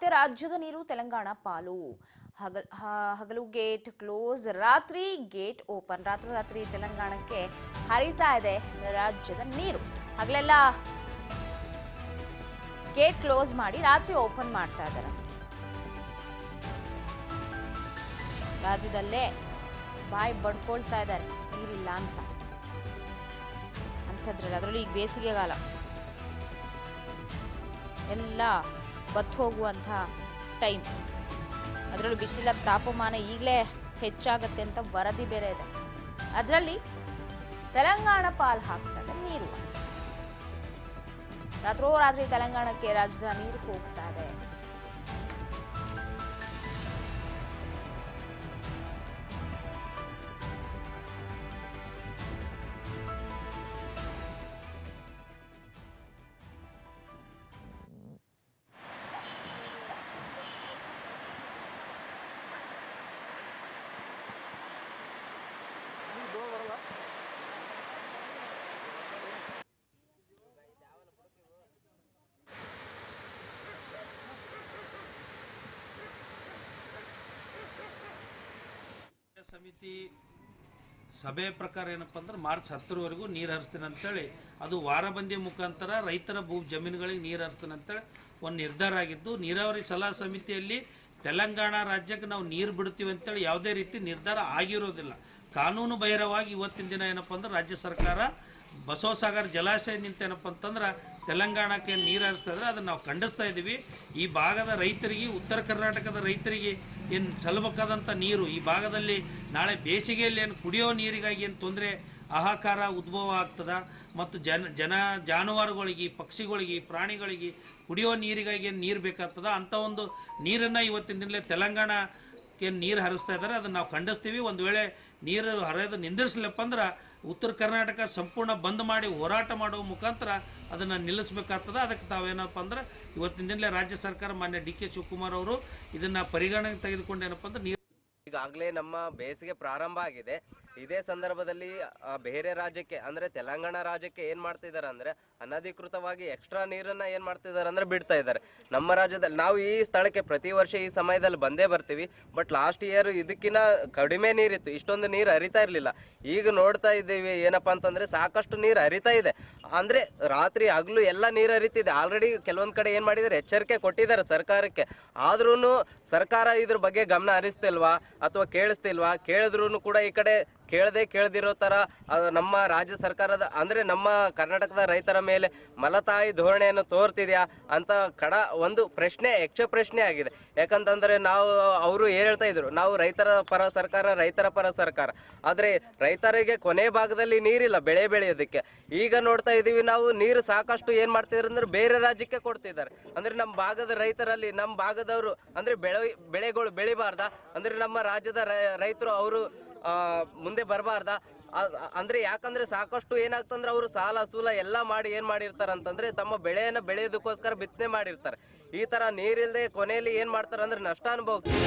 ಮತ್ತೆ ರಾಜ್ಯದ ನೀರು ತೆಲಂಗಾಣ ಪಾಲು. ಹಗಲು ಗೇಟ್ ಕ್ಲೋಸ್, ರಾತ್ರಿ ಗೇಟ್ ಓಪನ್. ರಾತ್ರಿ ತೆಲಂಗಾಣಕ್ಕೆ ಹರಿತಾ ಇದೆ ರಾಜ್ಯದ ನೀರು. ಹಗಲೆಲ್ಲ ಗೇಟ್ ಕ್ಲೋಸ್ ಮಾಡಿ ರಾತ್ರಿ ಓಪನ್ ಮಾಡ್ತಾ ಇದ್ದಾರಂತೆ. ರಾಜ್ಯದಲ್ಲೇ ಬಾಯಿ ಬಡ್ಕೊಳ್ತಾ ಇದ್ದಾರೆ ನೀರಿಲ್ಲ ಅಂತ. ಅಂಥದ್ರಲ್ಲಿ ಅದರಲ್ಲಿ ಈಗ ಬೇಸಿಗೆಗಾಲ ಎಲ್ಲ ಬತ್ತು ಹೋಗುವಂಥ ಟೈಮ್. ಅದರಲ್ಲೂ ಬಿಸಿಲ ತಾಪಮಾನ ಈಗಲೇ ಹೆಚ್ಚಾಗತ್ತೆ ಅಂತ ವರದಿ ಬೇರೆ ಇದೆ. ಅದರಲ್ಲಿ ತೆಲಂಗಾಣ ಪಾಲ್ ಹಾಕ್ತಾರೆ ನೀರು. ರಾತ್ರಿ ತೆಲಂಗಾಣಕ್ಕೆ ರಾಜ್ಯದ ನೀರು ಹೋಗ್ತಾ ಇದೆ. ಸಮಿತಿ ಸಭೆ ಪ್ರಕಾರ ಏನಪ್ಪ ಅಂದ್ರೆ ಮಾರ್ಚ್ 10ರವರೆಗೂ ನೀರು ಹರಿಸ್ತೀನಿ ಅಂತೇಳಿ ಅದು ವಾರಬಂದಿ ಮುಖಾಂತರ ರೈತರ ಜಮೀನುಗಳಿಗೆ ನೀರು ಹರಿಸ್ತೀನಿ ಅಂತೇಳಿ ಒಂದು ನಿರ್ಧಾರ ಆಗಿದ್ದು, ನೀರಾವರಿ ಸಲಹಾ ಸಮಿತಿಯಲ್ಲಿ ತೆಲಂಗಾಣ ರಾಜ್ಯಕ್ಕೆ ನಾವು ನೀರು ಬಿಡ್ತೀವಿ ಅಂತೇಳಿ ಯಾವುದೇ ರೀತಿ ನಿರ್ಧಾರ ಆಗಿರೋದಿಲ್ಲ. ಕಾನೂನು ಬಹಿರವಾಗಿ ಇವತ್ತಿನ ದಿನ ಏನಪ್ಪ ಅಂದ್ರೆ ರಾಜ್ಯ ಸರ್ಕಾರ ಬಸವಸಾಗರ ಜಲಾಶಯದಿಂದ ಏನಪ್ಪ ಅಂತಂದ್ರೆ ತೆಲಂಗಾಣಕ್ಕೆ ನೀರು ಹರಿಸ್ತಾ ಇದ್ರೆ ಅದನ್ನು ನಾವು ಖಂಡಿಸ್ತಾ ಇದ್ದೀವಿ. ಈ ಭಾಗದ ರೈತರಿಗೆ, ಉತ್ತರ ಕರ್ನಾಟಕದ ರೈತರಿಗೆ ಏನು ಸಲ್ಲಬೇಕಾದಂಥ ನೀರು ಈ ಭಾಗದಲ್ಲಿ ನಾಳೆ ಬೇಸಿಗೆಯಲ್ಲಿ ಏನು ಕುಡಿಯೋ ನೀರಿಗಾಗಿ ಏನು ತೊಂದರೆ ಹಾಹಾಕಾರ ಉದ್ಭವ ಆಗ್ತದೆ ಮತ್ತು ಜಾನುವಾರುಗಳಿಗೆ, ಪಕ್ಷಿಗಳಿಗೆ, ಪ್ರಾಣಿಗಳಿಗೆ ಕುಡಿಯೋ ನೀರಿಗಾಗಿ ಏನು ನೀರು ಬೇಕಾಗ್ತದೆ ಅಂಥ ಒಂದು ನೀರನ್ನು ಇವತ್ತಿನ ದಿನಲೇ ತೆಲಂಗಾಣಕ್ಕೆ ನೀರು ಹರಿಸ್ತಾ ಇದ್ದಾರೆ. ಅದನ್ನು ನಾವು ಖಂಡಿಸ್ತೀವಿ. ಒಂದು ವೇಳೆ ನೀರು ಹರಿಯೋದು ನಿಂದಿರಿಸಲಿಲ್ಲಪ್ಪ ಅಂದ್ರೆ ಉತ್ತರ ಕರ್ನಾಟಕ ಸಂಪೂರ್ಣ ಬಂದ್ ಮಾಡಿ ಹೋರಾಟ ಮಾಡುವ ಮುಖಾಂತರ ಅದನ್ನು ನಿಲ್ಲಿಸಬೇಕಾಗ್ತದೆ. ಅದಕ್ಕೆ ತಾವೇನಪ್ಪ ಅಂದ್ರೆ ಇವತ್ತಿನ ದಿನಲೇ ರಾಜ್ಯ ಸರ್ಕಾರ ಮಾನ್ಯ ಡಿ ಕೆ ಶಿವಕುಮಾರ್ ಅವರು ಇದನ್ನು ಪರಿಗಣನೆಗೆ ತೆಗೆದುಕೊಂಡು ಏನಪ್ಪ ಅಂದ್ರೆ ಈಗಾಗಲೇ ನಮ್ಮ ಬೇಸಿಗೆ ಪ್ರಾರಂಭ ಆಗಿದೆ. ಇದೇ ಸಂದರ್ಭದಲ್ಲಿ ಬೇರೆ ರಾಜ್ಯಕ್ಕೆ ಅಂದರೆ ತೆಲಂಗಾಣ ರಾಜ್ಯಕ್ಕೆ ಏನು ಮಾಡ್ತಿದ್ದಾರೆ ಅಂದರೆ ಅನಧಿಕೃತವಾಗಿ ಎಕ್ಸ್ಟ್ರಾ ನೀರನ್ನು ಏನು ಮಾಡ್ತಿದ್ದಾರೆ ಅಂದರೆ ಬಿಡ್ತಾ ಇದ್ದಾರೆ. ನಮ್ಮ ರಾಜ್ಯದಲ್ಲಿ ನಾವು ಈ ಸ್ಥಳಕ್ಕೆ ಪ್ರತಿ ವರ್ಷ ಈ ಸಮಯದಲ್ಲಿ ಬಂದೇ ಬರ್ತೀವಿ. ಬಟ್ ಲಾಸ್ಟ್ ಇಯರ್ ಇದಕ್ಕಿಂತ ಕಡಿಮೆ ನೀರಿತ್ತು, ಇಷ್ಟೊಂದು ನೀರು ಹರಿತಾ ಇರಲಿಲ್ಲ. ಈಗ ನೋಡ್ತಾ ಇದ್ದೀವಿ ಏನಪ್ಪ ಅಂತಂದರೆ ಸಾಕಷ್ಟು ನೀರು ಹರಿತಾ ಇದೆ. ಅಂದರೆ ರಾತ್ರಿ ಹಗಲು ಎಲ್ಲ ನೀರು ಹರಿತಿದೆ. ಆಲ್ರೆಡಿ ಕೆಲವೊಂದು ಕಡೆ ಏನು ಮಾಡಿದ್ದಾರೆ, ಎಚ್ಚರಿಕೆ ಕೊಟ್ಟಿದ್ದಾರೆ ಸರ್ಕಾರಕ್ಕೆ. ಆದ್ರೂ ಸರ್ಕಾರ ಇದ್ರ ಬಗ್ಗೆ ಗಮನ ಹರಿಸ್ತಿಲ್ವಾ ಅಥವಾ ಕೇಳಿಸ್ತಿಲ್ವಾ? ಕೇಳಿದ್ರೂ ಕೂಡ ಈ ಕಡೆ ಕೇಳದಿರೋ ಥರ ನಮ್ಮ ರಾಜ್ಯ ಸರ್ಕಾರದ ಅಂದರೆ ನಮ್ಮ ಕರ್ನಾಟಕದ ರೈತರ ಮೇಲೆ ಮಲತಾಯಿ ಧೋರಣೆಯನ್ನು ತೋರ್ತಿದೆಯಾ ಅಂತ ಒಂದು ಪ್ರಶ್ನೆ, ಯಕ್ಷ ಪ್ರಶ್ನೆ ಆಗಿದೆ. ಯಾಕಂತಂದರೆ ಅವರು ಏನು ಹೇಳ್ತಾ ಇದ್ರು, ನಾವು ರೈತರ ಪರ ಸರ್ಕಾರ. ಆದರೆ ರೈತರಿಗೆ ಕೊನೆ ಭಾಗದಲ್ಲಿ ನೀರಿಲ್ಲ ಬೆಳೆ ಬೆಳೆಯೋದಕ್ಕೆ. ಈಗ ನೋಡ್ತಾ ಇದ್ದೀವಿ ನಾವು ನೀರು ಸಾಕಷ್ಟು ಏನು ಮಾಡ್ತಿದ್ದಾರೆ ಅಂದರೆ ಬೇರೆ ರಾಜ್ಯಕ್ಕೆ ಕೊಡ್ತಿದ್ದಾರೆ. ಅಂದರೆ ನಮ್ಮ ಭಾಗದ ರೈತರಲ್ಲಿ, ನಮ್ಮ ಭಾಗದವರು ಅಂದರೆ ಬೆಳೆಗಳು ಬೆಳಿಬಾರ್ದ ಅಂದರೆ ನಮ್ಮ ರಾಜ್ಯದ ರೈತರು ಅವರು ಮುಂದೆ ಬರಬಾರ್ದ ಅಂದರೆ ಯಾಕಂದರೆ ಸಾಕಷ್ಟು ಏನಾಗ್ತಂದ್ರೆ ಅವರು ಸಾಲ ಸೂಲ ಎಲ್ಲ ಮಾಡಿ ಏನು ಮಾಡಿರ್ತಾರೆ ಅಂತಂದರೆ ತಮ್ಮ ಬೆಳೆಯನ್ನು ಬೆಳೆಯೋದಕ್ಕೋಸ್ಕರ ಬಿತ್ತನೆ ಮಾಡಿರ್ತಾರೆ. ಈ ಥರ ನೀರಿಲ್ಲದೆ ಕೊನೆಯಲ್ಲಿ ಏನು ಮಾಡ್ತಾರೆ ಅಂದರೆ ನಷ್ಟ ಅನುಭವಿಸ್ತಾರೆ.